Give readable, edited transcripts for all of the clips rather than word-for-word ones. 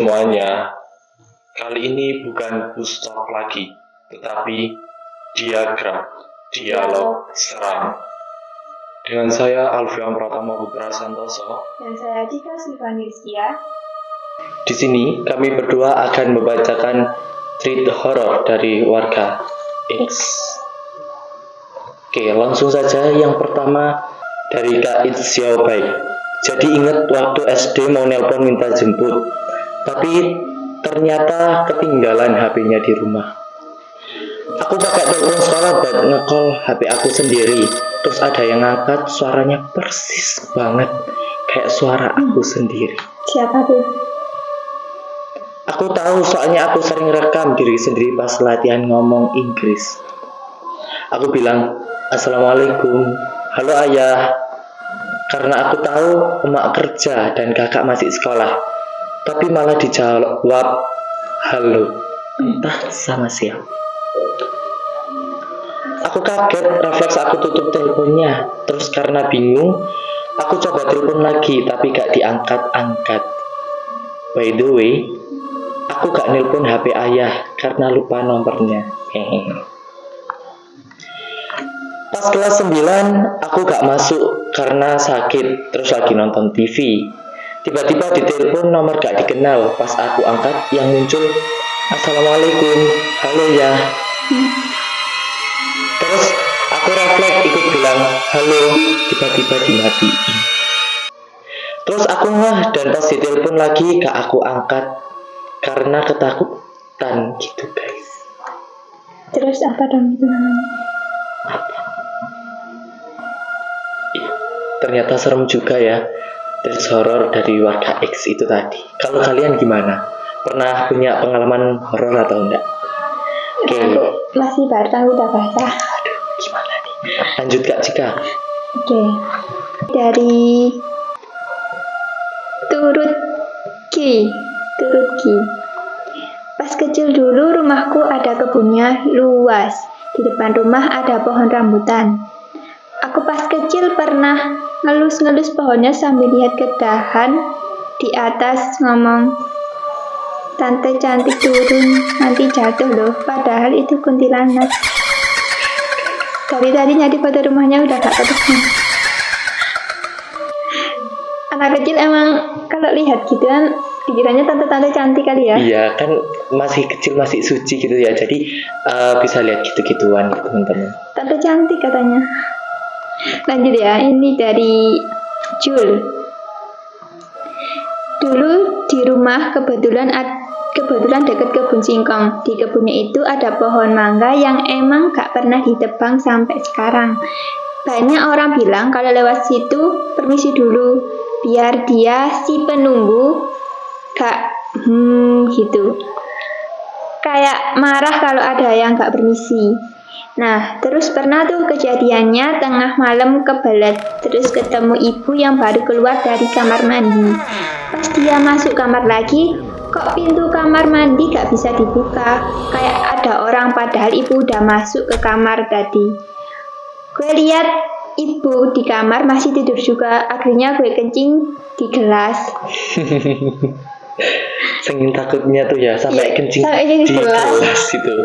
semuanya, kali ini bukan pustok lagi, tetapi dialog seram. Dengan saya Alfian Pratama Putra Santoso. Dan saya Dika Silvaniskia. Di sini kami berdua akan membacakan cerita horor dari warga X. Oke, langsung saja yang pertama dari Kak It Xiaobai. Jadi ingat waktu SD mau nelpon minta jemput, tapi ternyata ketinggalan HP-nya di rumah. Aku pakai telepon sekolah buat nge-call HP aku sendiri. Terus ada yang ngangkat, suaranya persis banget kayak suara aku sendiri. Siapa tuh? Aku tahu soalnya aku sering rekam diri sendiri pas latihan ngomong Inggris. Aku bilang, "Assalamualaikum, halo ayah." Karena aku tahu emak kerja dan kakak masih sekolah. Tapi malah dijawab, "Halo." Entah sama siapa. Aku kaget, refleks aku tutup teleponnya. Terus karena bingung, aku coba telepon lagi tapi gak diangkat-angkat. By the way, aku gak nelpon HP ayah karena lupa nomornya. Pas kelas 9, aku gak masuk karena sakit, terus lagi nonton TV. Tiba-tiba ditelepon nomor gak dikenal. Pas aku angkat, yang muncul, "Assalamualaikum, halo ya." Terus aku refleks ikut bilang, "Halo," tiba-tiba dimatiin. Terus aku ngeh dan pas ditelepon lagi gak aku angkat karena ketakutan gitu guys. Terus apa dong itu namanya? Ternyata serem juga ya, cerita horor dari warga X itu tadi. Kalau kalian gimana? Pernah punya pengalaman horor atau enggak? Oke. Aku masih baru udah bahasa. Aduh, gimana nih? Lanjut Kak Cika. Oke. Dari Turutki. Pas kecil dulu rumahku ada kebunnya luas. Di depan rumah ada pohon rambutan. Aku pas kecil pernah ngelus-ngelus pohonnya sambil lihat ke dahan di atas ngomong, "Tante cantik turun, nanti jatuh loh." Padahal itu kuntilanak. Dari tadi nyari foto rumahnya udah gak ketemu. Anak kecil emang kalau lihat gitu kan pikirannya tante-tante cantik kali ya. Iya kan masih kecil, masih suci gitu ya. Jadi bisa lihat gitu-gituan teman-teman. Tante cantik katanya. Lanjut ya, ini dari Jul. Dulu di rumah kebetulan dekat kebun singkong. Di kebunnya itu ada pohon mangga yang emang gak pernah ditebang sampai sekarang. Banyak orang bilang kalau lewat situ permisi dulu, biar dia si penunggu gak gitu. Kayak marah kalau ada yang gak permisi. Nah, terus pernah tuh kejadiannya tengah malam kebelet. Terus ketemu ibu yang baru keluar dari kamar mandi. Pas dia masuk kamar lagi, kok pintu kamar mandi gak bisa dibuka? Kayak ada orang padahal ibu udah masuk ke kamar tadi. Gue lihat ibu di kamar masih tidur juga. Akhirnya gue kencing di gelas. Saking takutnya tuh ya sampai kencing di gelas itu.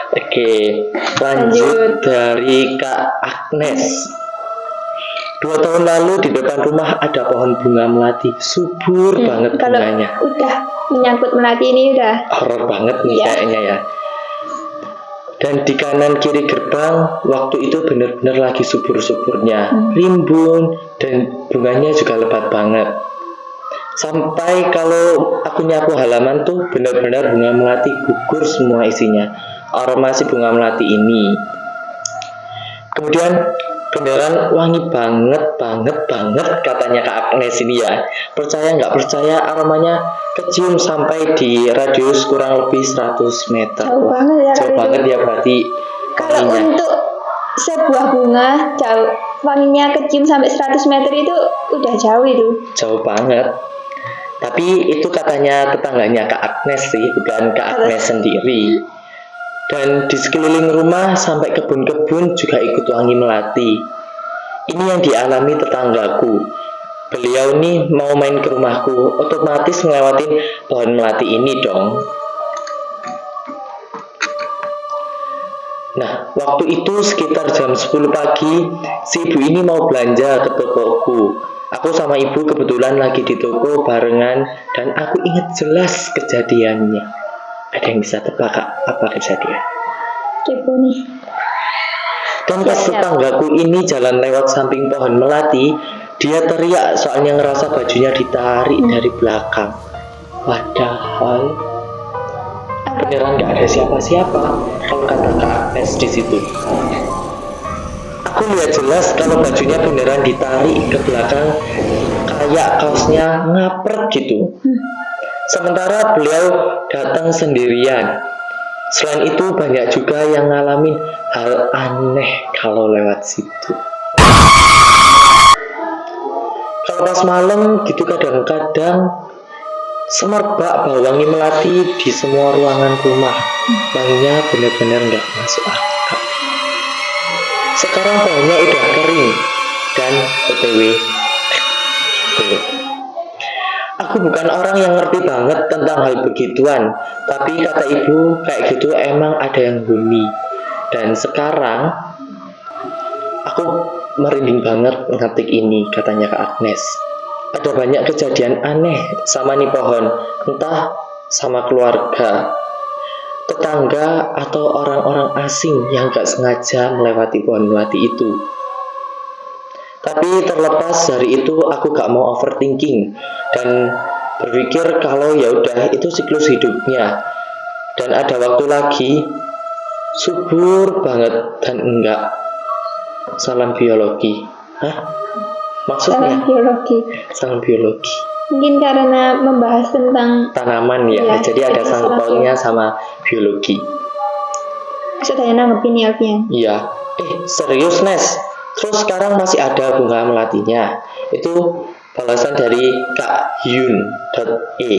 Oke, lanjut dari Kak Agnes. 2 tahun lalu di depan rumah ada pohon bunga melati, subur banget bunganya. Kalau udah menyangkut melati ini udah horor banget nih kayaknya ya. Dan di kanan kiri gerbang waktu itu benar-benar lagi subur-suburnya, rimbun dan bunganya juga lebat banget. Sampai kalau aku nyapu halaman tuh benar-benar bunga melati gugur semua isinya. Aroma si bunga melati ini. Kemudian beneran wangi banget katanya Kak Agnes ini ya. Percaya nggak percaya aromanya kecium sampai di radius kurang lebih 100 meter. Jauh banget ya. Jauh banget ya berarti. Kalau untuk sebuah bunga jauh wanginya kecium sampai 100 meter itu udah jauh itu. Jauh banget. Tapi itu katanya tetangganya Kak Agnes sih, bukan Kak Agnes sendiri. Dan di sekeliling rumah sampai kebun-kebun juga ikut wangi melati. Ini yang dialami tetanggaku. beliau nih mau main ke rumahku, otomatis ngelewatin pohon melati ini dong. Nah, waktu itu sekitar jam 10 pagi, si ibu ini mau belanja ke tokoku. Aku sama ibu kebetulan lagi di toko barengan dan aku ingat jelas kejadiannya. Ada yang bisa tebak Kak, apa kejadian? Kepo nih. Dan pas tetanggaku ini jalan lewat samping pohon melati, dia teriak soalnya ngerasa bajunya ditarik dari belakang. Padahal beneran nggak ada siapa-siapa. Kalau kata Kak Agnes di situ, aku lihat jelas kalau bajunya beneran ditarik ke belakang, kayak kaosnya ngapret gitu. Sementara beliau datang sendirian. Selain itu banyak juga yang ngalamin hal aneh kalau lewat situ. Kalau pas malam gitu kadang-kadang semerbak bau wangi melati di semua ruangan rumah. Wanginya benar-benar nggak masuk akal. Sekarang pohonnya udah kering dan OTW. Aku bukan orang yang ngerti banget tentang hal begituan, tapi kata ibu kayak gitu emang ada yang huni. Dan sekarang aku merinding banget ngetik ini, katanya Kak Agnes. Ada banyak kejadian aneh sama nih pohon, entah sama keluarga, tetangga, atau orang-orang asing yang gak sengaja melewati pohon melati itu. Tapi terlepas dari itu, aku gak mau overthinking dan berpikir kalau ya udah itu siklus hidupnya dan ada waktu lagi, subur banget dan enggak. Salam biologi. Hah? Maksudnya? Salam biologi. Salam biologi. Mungkin karena membahas tentang tanaman ya, jadi ada sangkut pautnya sama biologi. Sudah nanggepin ya, Alfian? Iya. Serius Nes? Terus sekarang masih ada bunga melatinya. Itu balasan dari Kak Hyun.e.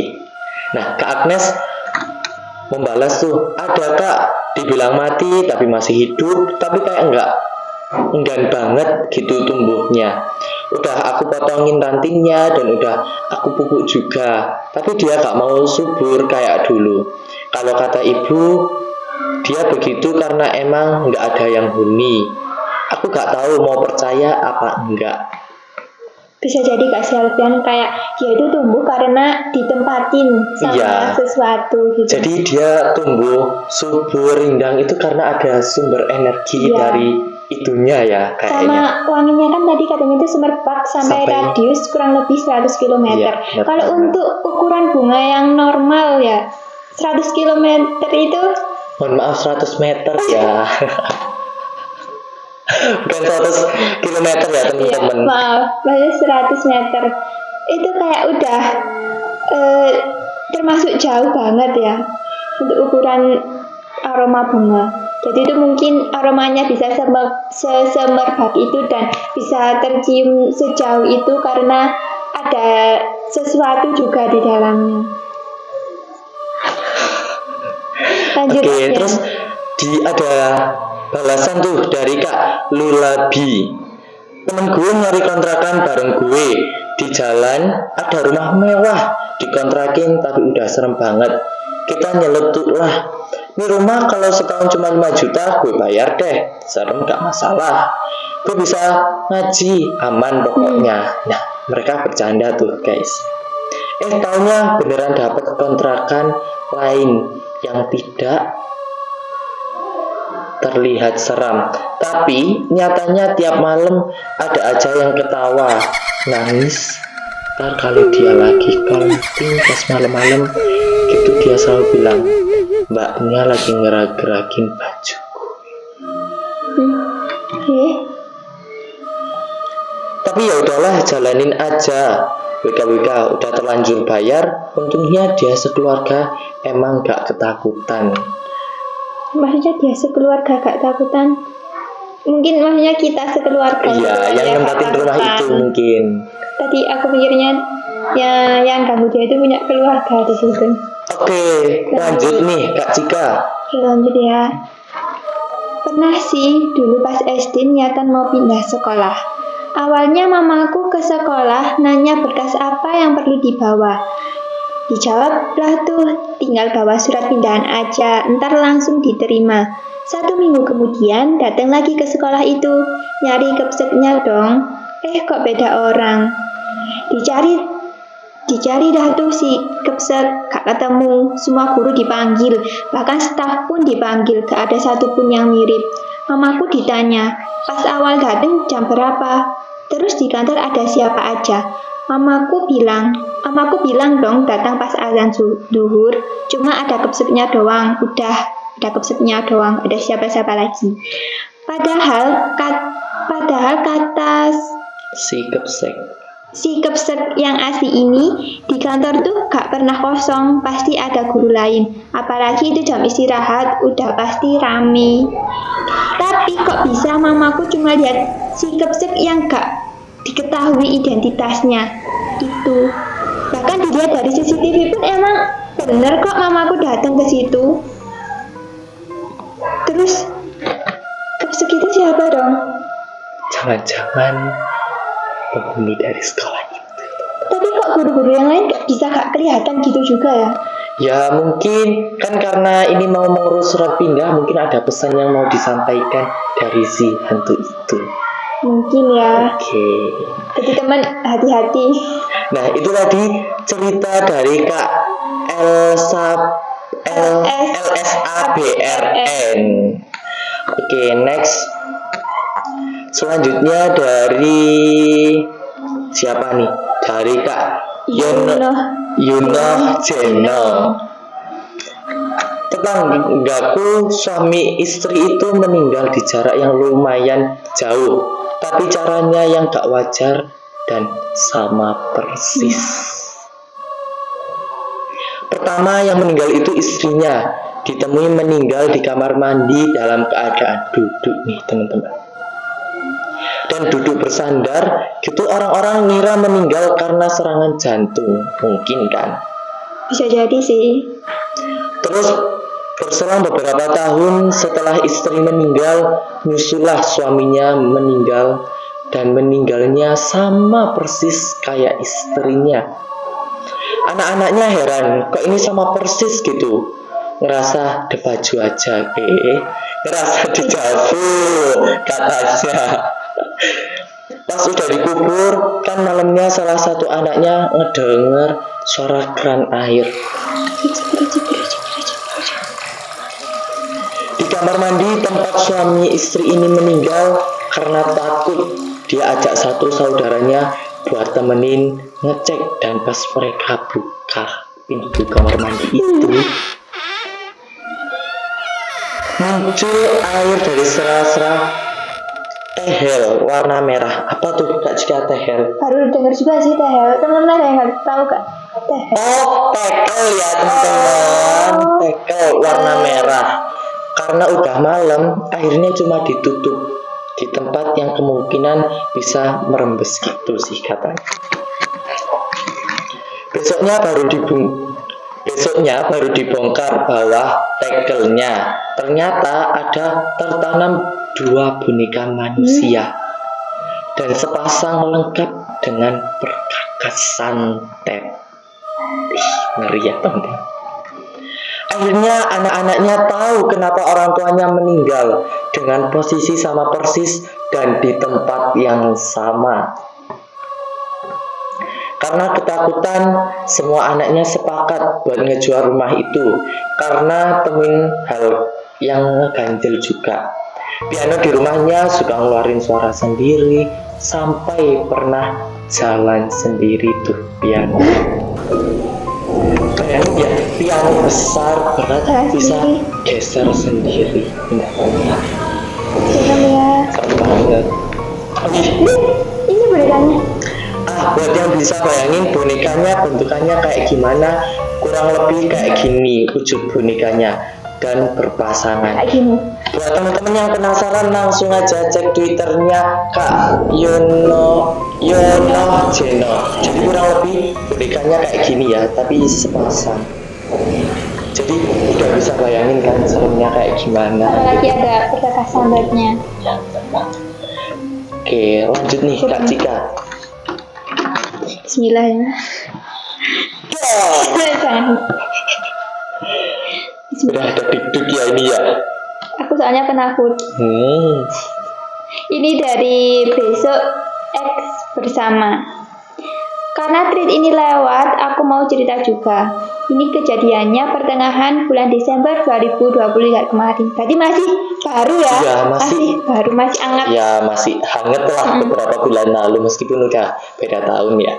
Nah, Kak Agnes membalas tuh, ada Kak, dibilang mati tapi masih hidup, tapi kayak enggak enggan banget gitu tumbuhnya. Udah aku potongin rantingnya dan udah aku pupuk juga, tapi dia gak mau subur kayak dulu. Kalau kata ibu, dia begitu karena emang gak ada yang huni. Aku gak tahu mau percaya apa enggak. Bisa jadi Kak Alfian kayak dia itu tumbuh karena ditempatin sama sesuatu gitu. Jadi dia tumbuh subur rindang itu karena ada sumber energi dari itunya ya kayaknya. Sama wanginya kan tadi katanya itu semerbak sampai radius kurang lebih 100 km. Kalau untuk ukuran bunga yang normal ya 100 km itu, mohon maaf 100 meter ya. Bukan 100 km ya teman-teman. Maaf, maksudnya 100 meter itu kayak udah termasuk jauh banget ya untuk ukuran aroma bunga. Jadi itu mungkin aromanya bisa semerbak itu dan bisa tercium sejauh itu karena ada sesuatu juga di dalamnya. Lanjut. Oke, terus ada balasan tuh dari Kak Lulabi. Temen gue nyari kontrakan bareng gue. Di jalan ada rumah mewah, dikontrakin tapi udah serem banget. Kita nyeletuk lah. Ini rumah kalau setahun cuma 5 juta gue bayar deh. Serem gak masalah. Gue bisa ngaji, aman pokoknya. Nah, mereka bercanda tuh guys. Taunya beneran dapat kontrakan lain yang tidak terlihat seram, tapi nyatanya tiap malam ada aja yang ketawa, nangis. Ntar kalau dia lagi counting pas malam-malam gitu dia selalu bilang, mbaknya lagi ngerak-gerakin bajuku. Tapi ya udahlah, jalanin aja. WKWK udah terlanjur bayar, untungnya dia sekeluarga emang gak ketakutan. Maksudnya dia sekeluarga gak takutan? Mungkin maksudnya kita sekeluarga. Iya, yang nempatin rumah itu mungkin. Tadi aku pikirnya ya yang ganggu dia itu punya keluarga di situ. Oke, lanjut nih Kak Cika. Lanjut ya. Pernah sih dulu pas SD niatan mau pindah sekolah. Awalnya mamaku ke sekolah nanya berkas apa yang perlu dibawa. Dijawablah tuh, tinggal bawa surat pindahan aja, ntar langsung diterima. 1 minggu kemudian datang lagi ke sekolah itu, nyari kepseknya dong. Kok beda orang. Dicari dah tuh si kepsek, gak ketemu. Semua guru dipanggil, bahkan staf pun dipanggil, gak ada satupun yang mirip. Mamaku ditanya, pas awal datang jam berapa? Terus di kantor ada siapa aja? Mamaku bilang dong datang pas azan zuhur, cuma ada kepseknya doang, udah ada kepseknya doang, ada siapa-siapa lagi. Padahal kata si kepsek yang asli ini di kantor tuh gak pernah kosong, pasti ada guru lain. Apalagi itu jam istirahat, udah pasti rame. Tapi kok bisa mamaku cuma lihat si kepsek yang gak diketahui identitasnya itu. Bahkan dilihat dari CCTV pun emang bener kok mamaku datang ke situ. Terus kepsek itu siapa dong? Jangan-jangan penghuni dari sekolah itu. Tapi kok guru-guru yang lain gak kelihatan gitu juga ya? Ya mungkin kan karena ini mau mengurus surat pindah, mungkin ada pesan yang mau disampaikan dari si hantu itu. Mungkin ya. Oke. Jadi teman hati-hati. Nah itu tadi cerita dari Kak LSABRN. Oke, next. Selanjutnya dari siapa nih? Dari Kak Yuno Jeno. Tetanggaku suami istri itu meninggal di jarak yang lumayan jauh, tapi caranya yang gak wajar dan sama persis. Pertama yang meninggal itu istrinya, ditemui meninggal di kamar mandi dalam keadaan duduk nih teman-teman. Dan duduk bersandar, gitu orang-orang ngira meninggal karena serangan jantung, mungkin kan? Bisa jadi sih. Terus berselang beberapa tahun setelah istri meninggal, nyusulah suaminya meninggal, dan meninggalnya sama persis kayak istrinya. Anak-anaknya heran, kok ini sama persis gitu? Ngerasa debaju aja, ngerasa dejavu katanya. Pas udah dikubur, kan malamnya salah satu anaknya ngedenger suara keran air. Di kamar mandi tempat suami istri ini meninggal, karena takut, dia ajak satu saudaranya buat temenin ngecek, dan pas mereka buka pintu kamar mandi itu, muncul air dari sela-sela tehel warna merah. Apa tuh Kak Cika tehel? Baru denger juga sih tehel. Teman-teman ada yang nggak tahu Kak? Tehel. Oh, tekel ya teman-teman. Tekel warna merah. Karena udah malam, airnya cuma ditutup di tempat yang kemungkinan bisa merembes gitu sih katanya. Besoknya baru dibongkar bawah tekelnya. Ternyata ada tertanam 2 boneka manusia dan sepasang lengkap dengan perkakas santet. Ngeri ya teman-teman. Akhirnya anak-anaknya tahu kenapa orang tuanya meninggal dengan posisi sama persis dan di tempat yang sama. Karena ketakutan, semua anaknya sepakat buat ngejual rumah itu karena temuin hal yang ngeganjel juga. Piano di rumahnya suka ngeluarin suara sendiri, sampai pernah jalan sendiri tuh piano. Bayangin ya, piano besar berat bisa geser sendiri. Serem ya. Serem banget. Ini bonekanya. Buat yang bisa bayangin bonekanya bentukannya kayak gimana, kurang lebih kayak gini wujud bonekanya dan berpasangan. Kayak gini. Buat teman-teman yang penasaran langsung aja cek Twitternya Kak Yono Jeno. Jadi kurang lebih bonekanya kayak gini ya, tapi sepasang. Jadi udah bisa bayangin kan seremnya kayak gimana. Apalagi ada perkakas santetnya. Ya, tenang. Oke, lanjut nih Kak Cika. Bismillah ya. Jangan. Udah ada deg-deg ya ini ya. Aku soalnya penakut. Ini dari besok X bersama. Karena tweet ini lewat, aku mau cerita juga. Ini kejadiannya pertengahan bulan Desember 2020 kemarin. Berarti masih baru ya? Ya, masih baru, masih hangat. Ya masih hangat lah beberapa bulan lalu meskipun udah beda tahun ya.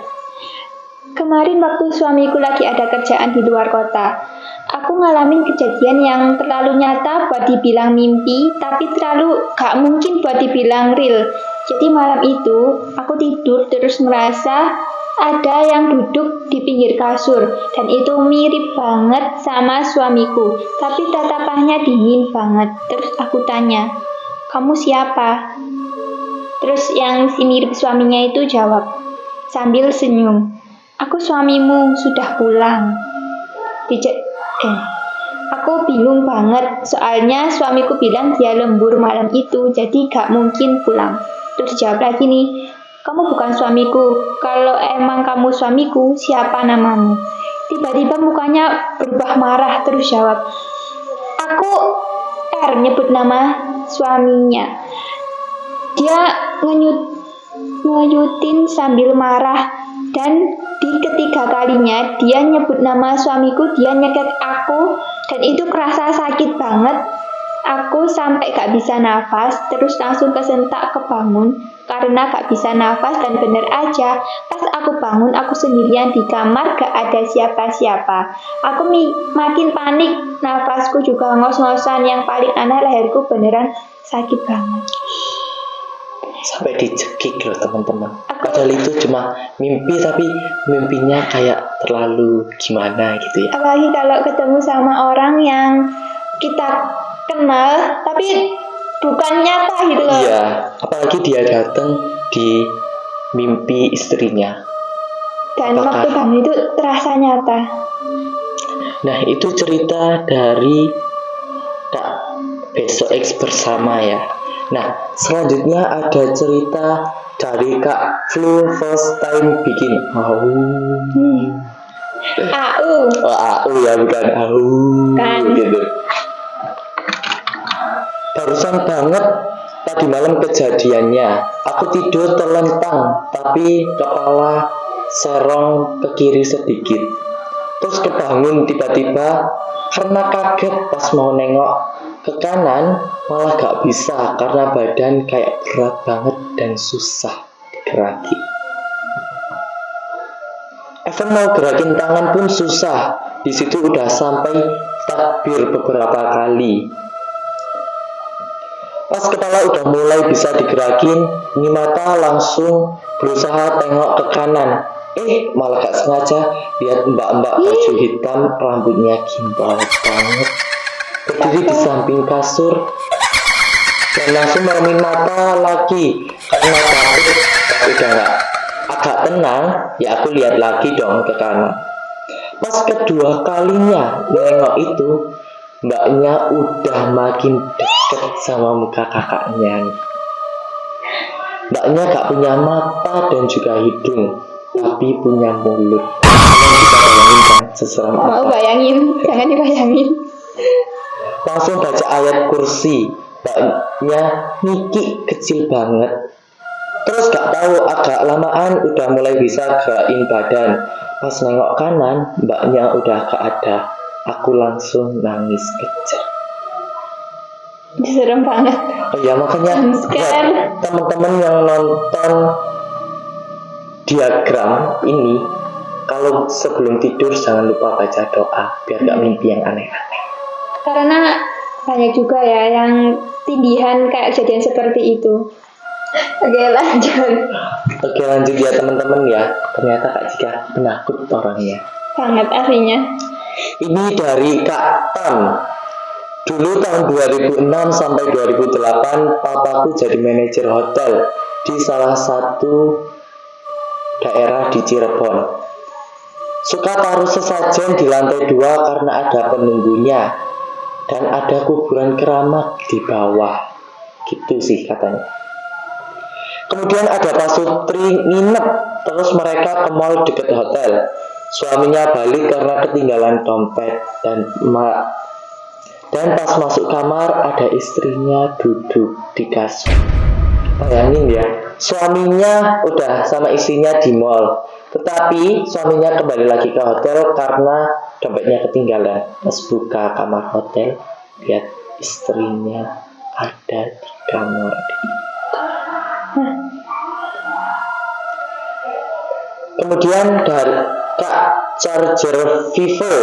Kemarin waktu suamiku lagi ada kerjaan di luar kota, aku ngalamin kejadian yang terlalu nyata buat dibilang mimpi, tapi terlalu gak mungkin buat dibilang real. Jadi malam itu, aku tidur terus merasa ada yang duduk di pinggir kasur, dan itu mirip banget sama suamiku, tapi tatapannya dingin banget. Terus aku tanya, kamu siapa? Terus yang si mirip suaminya itu jawab, sambil senyum, aku suamimu, sudah pulang. Aku bingung banget, soalnya suamiku bilang dia lembur malam itu, jadi gak mungkin pulang. Terus jawab lagi nih, kamu bukan suamiku, kalau emang kamu suamiku, siapa namamu? Tiba-tiba mukanya berubah marah, terus jawab, aku R, nyebut nama suaminya. Dia ngeyutin sambil marah, dan di ketiga kalinya dia nyebut nama suamiku, dia nyekek aku, dan itu kerasa sakit banget. Aku sampai gak bisa nafas, terus langsung kesentak kebangun karena gak bisa nafas, dan bener aja pas aku bangun aku sendirian di kamar, gak ada siapa-siapa. Aku makin panik, nafasku juga ngos-ngosan, yang paling aneh leherku beneran sakit banget. Sampai dicekik loh teman-teman. Padahal itu cuma mimpi, tapi mimpinya kayak terlalu gimana gitu ya. Apalagi kalau ketemu sama orang yang kita kenal tapi bukan nyata gitu loh. Iya, apalagi dia datang di mimpi istrinya. Dan waktu bangun itu terasa nyata. Nah, itu cerita dari Kak Besok X bersama ya. Nah, selanjutnya ada cerita dari Kak Flu first time bikin AU. Oh, AU ya, bukan AU. Kan. Gitu. Barusan banget tadi malam kejadiannya. Aku tidur terlentang, tapi kepala serong ke kiri sedikit. Terus kebangun tiba-tiba karena kaget pas mau nengok ke kanan, malah gak bisa karena badan kayak berat banget dan susah digeraki. Even mau gerakin tangan pun susah. Di situ udah sampai takbir beberapa kali. Pas kepala udah mulai bisa digerakin, ini mata langsung berusaha tengok ke kanan. Malah gak sengaja lihat mbak-mbak baju hitam, rambutnya gimbal banget, berdiri di samping kasur dan langsung meremin mata lagi karena takut. Pas udah agak tenang, ya aku lihat lagi dong ke kanan. Pas kedua kalinya nengok itu, mbaknya udah makin deket sama muka kakaknya. Mbaknya gak punya mata dan juga hidung, tapi punya mulut. Kalian bisa bayangin kan seseram apa? Mau bayangin, jangan dibayangin. Langsung baca ayat kursi. Mbaknya Niki kecil banget. Terus gak tahu agak lamaan udah mulai bisa gerakin badan. Pas nengok kanan, mbaknya udah gak ada. Aku langsung nangis kejar. Serem banget. Oh ya, makanya buat teman-teman yang nonton diagram ini, kalau sebelum tidur jangan lupa baca doa biar gak mimpi yang aneh-aneh. Karena banyak juga ya yang tindihan kayak kejadian seperti itu. Oke, lanjut ya teman-teman ya. Ternyata Kak Cika penakut orangnya. Sangat aslinya. Ini dari Kak Tan. Dulu tahun 2006 sampai 2008 papaku jadi manajer hotel di salah satu daerah di Cirebon. Suka taruh sesajen di lantai 2 karena ada penunggunya, dan ada kuburan keramat di bawah. Gitu sih katanya. Kemudian ada pasutri nginep, terus mereka ke mall dekat hotel. Suaminya balik karena ketinggalan dompet dan pas masuk kamar ada istrinya duduk di kasur. Bayangin ya, suaminya udah sama istrinya di mall, tetapi suaminya kembali lagi ke hotel karena dompetnya ketinggalan. Pas buka kamar hotel, lihat istrinya ada di kamar. Kemudian dari Kak Charger Vivo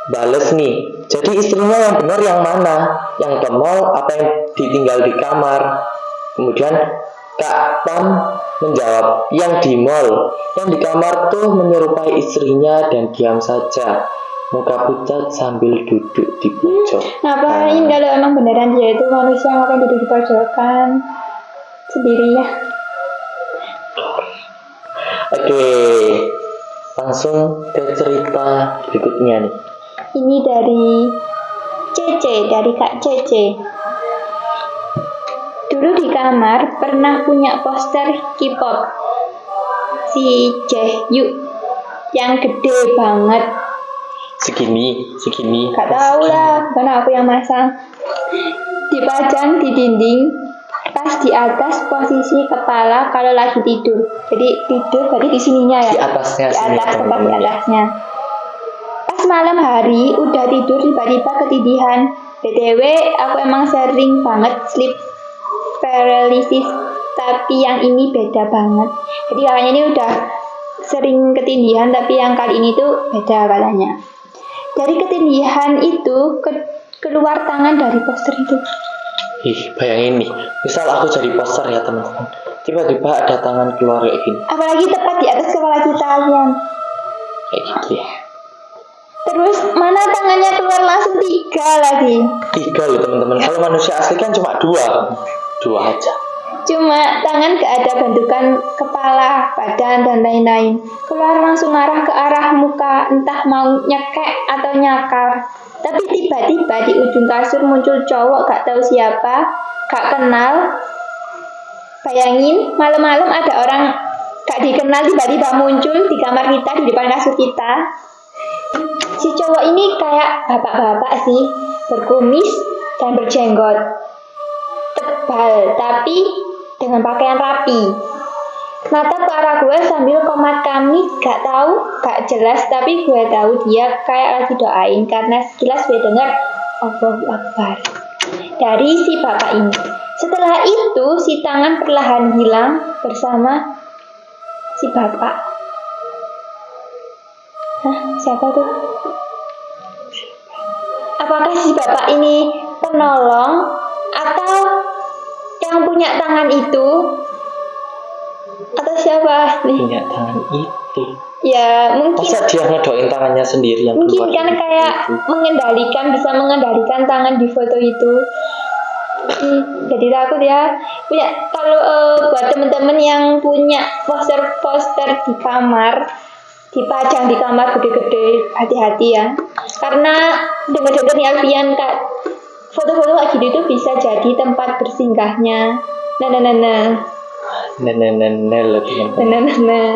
bales nih, jadi istrinya yang benar yang mana? Yang ke mall apa yang ditinggal di kamar? Kemudian Kak Pam menjawab, yang di mall. Yang di kamar tuh menyerupai istrinya dan diam saja, muka pucat sambil duduk di pojok. Ngapain kalau emang beneran dia itu manusia, ngapain duduk di pojokan sendiri ya? Oke, langsung ke cerita berikutnya nih. Ini dari Cece, dari Kak Cece. Dulu di kamar pernah punya poster K-pop si Jaehyuk yang gede banget. Segini. Gak tahu lah, karena aku yang masang. Dipajang di dinding, pas di atas posisi kepala kalau lagi tidur. Jadi tidur berarti di sininya ya. Di atasnya, di sini, atas, tepat di teman-teman, ya. atasnya. Pas malam hari udah tidur tiba-tiba ketidihan. BTW aku emang sering banget sleep paralysis, tapi yang ini beda banget. Jadi kakaknya ini udah sering ketindihan, tapi yang kali ini tuh beda katanya. Dari ketindihan itu keluar tangan dari poster itu. Bayangin nih, misal aku jadi poster ya teman-teman, tiba-tiba ada tangan keluar kayak gini, Apalagi tepat di atas kepala kita kalian. kayak gitu ya. Terus mana tangannya keluar langsung 3 lagi. 3 loh teman-teman. Kalau manusia asli kan cuma 2 aja. Cuma tangan gak ada bentukan kepala, badan, dan lain-lain. Keluar langsung arah ke arah muka, entah mau nyekek atau nyakar. Tapi tiba-tiba di ujung kasur muncul cowok gak tahu siapa, gak kenal. Bayangin, malam-malam ada orang gak dikenal tiba-tiba muncul di kamar kita, di depan kasur kita. Si cowok ini kayak bapak-bapak sih, berkumis dan berjenggot tebal, tapi dengan pakaian rapi. Mata ke arah gue sambil komat kami, gak tahu, gak jelas, tapi gue tahu dia kayak lagi doain karena sekilas gue dengar Allahu Akbar dari si bapak ini. Setelah itu si tangan perlahan hilang bersama si bapak. Hah, siapa tuh? Apakah si bapak ini penolong atau yang punya tangan itu? Atau siapa nih? Punya tangan itu. Ya mungkin. Masa dia ngedoain tangannya sendiri yang Mungkin keluar kan gitu? kayak bisa mengendalikan tangan di foto itu. Jadi takut ya. Kalau buat teman-teman yang punya poster-poster di kamar, dipajang di kamar gede-gede, hati-hati ya. Karena dengar-dengar nih Alfian, Kak, foto-foto kayak gitu itu bisa jadi tempat bersinggahnya. Nah. Loh teman-teman. Nah.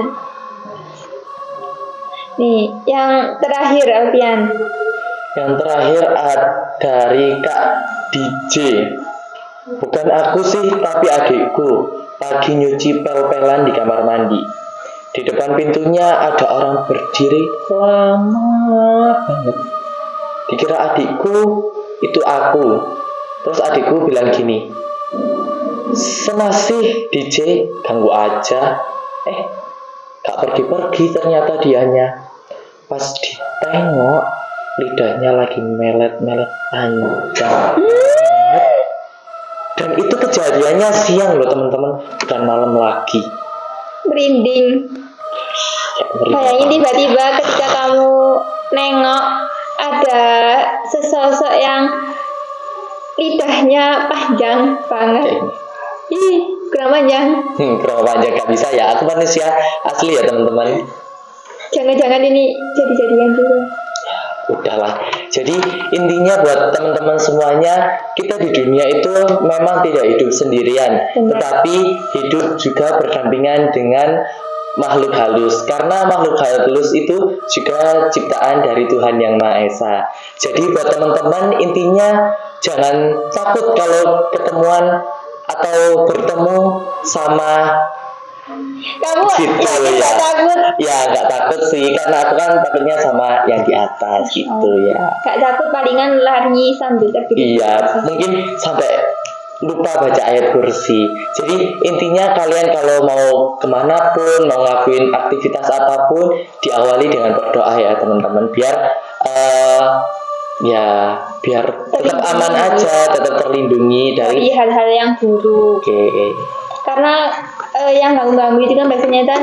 Nih, yang terakhir Alfian. Yang terakhir dari Kak DJ. Bukan aku sih, tapi adikku lagi nyuci pel-pelan di kamar mandi. Di depan pintunya ada orang berdiri lama banget. Dikira adikku itu aku. Terus adikku bilang gini, "Senasih DJ, ganggu aja." Gak pergi-pergi ternyata dianya. Pas ditengok, lidahnya lagi melet-melet panjang. Dan itu kejadiannya siang loh teman-teman, bukan malam lagi. Merinding. Bayangin tiba-tiba ketika kamu nengok ada sesosok yang lidahnya panjang banget. Kurang panjang. Kurang panjang gak bisa ya. Aku manusia asli ya teman-teman. Jangan-jangan ini jadi-jadian juga. udahlah. Jadi intinya buat teman-teman semuanya, kita di dunia itu memang tidak hidup sendirian, Benar. tetapi hidup juga berdampingan dengan makhluk halus, karena makhluk halus itu juga ciptaan dari Tuhan Yang Maha Esa. Jadi buat teman-teman, intinya jangan takut kalau ketemuan atau bertemu sama Kamu gitu yakin ya. gak takut? Ya nggak takut sih, karena aku kan takutnya sama yang di atas gitu ya. Gak takut, palingan lari sambil terbidik. Iya, mungkin sampai lupa baca ayat kursi. Jadi intinya kalian kalau mau kemana pun, mau ngelakuin aktivitas apapun, diawali dengan berdoa ya teman-teman, biar biar tetap aman aja, tetap terlindungi dari dari. hal-hal yang buruk. Oke. Karena yang ganggu-ganggu itu kan biasanya kan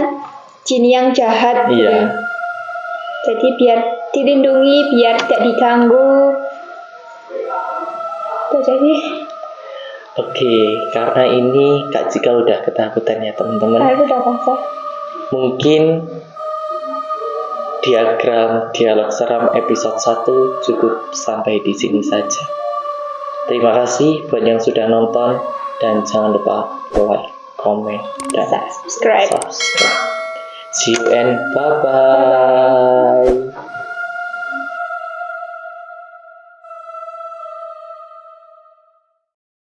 jin yang jahat. Iya. Gitu. Jadi biar dilindungi, biar tidak diganggu. Jadi Oke, karena ini Kak Cika udah ketakutan ya teman-teman. aku udah pasrah. Mungkin dialog seram episode 1 cukup sampai di sini saja. Terima kasih buat yang sudah nonton, dan jangan lupa like, comment, dan Subscribe. See you and bye-bye.